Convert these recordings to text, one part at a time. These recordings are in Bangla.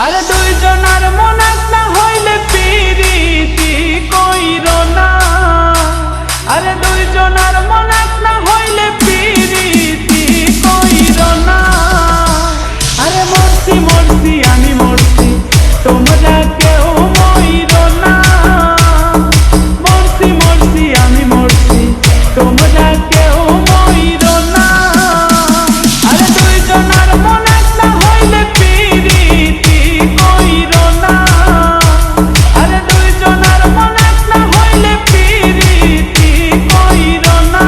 আরে দুইজনার মন এক না হইলে পিরিতি কইরো না। আরে দুইজনার মন এক না হইলে পিরিতি কইরো না। আরে মরছি মরছি আমি মরছি তোমরা কেউ মইরো না। মরছি মরছি আমি মরছি তোমরা কেউ মইরো না। আরে দুইজনার মন এক না হইলে পিরিতি কইরো না। আরে দুইজনার মন এক না হইলে পিরিতি কইরো না।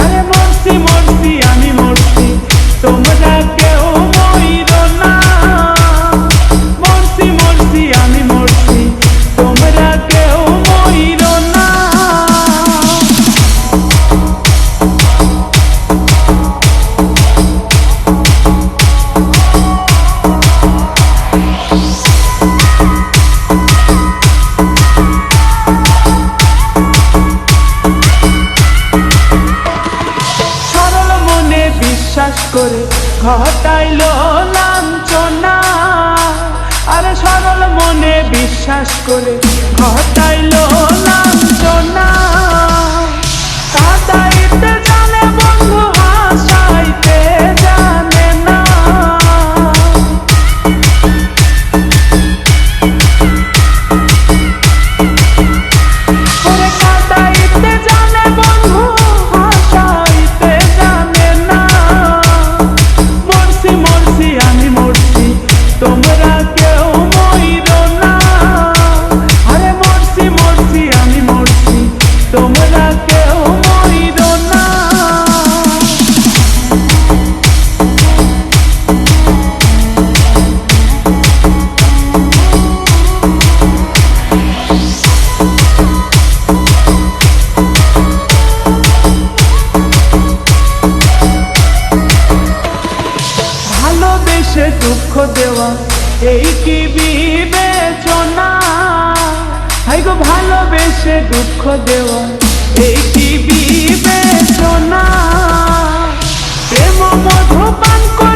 আরে মরছি মরছি আমি মরছি তোমরা কেউ মইরো না। মরছি মরছি আমি মরছি তোমরা কেউ মইরো না। সরল মনে বিশ্বাস করে ঘটাইল লাঞ্ছনা। আরে সরল মনে বিশ্বাস করে ঘটাইল লাঞ্ছনা। কাঁদাইতে জানে বন্ধু হাসাইতে জানে না। ওরে কাঁদাইতে জানে বন্ধু হাসাইতে জানে না। মরছি মরছি আমি মরছি তোমরা কেউ মইরো না। আরে মরছি মরছি আমি মরছি তোমরা কেউ মইরো না। ভালোবেসে দুঃখ দেওয়া এই কি বিবেচনা। হাই গো ভালোবেসে দুঃখ দেওয়া এই কি বিবেচনা। প্রেম মধু পান করে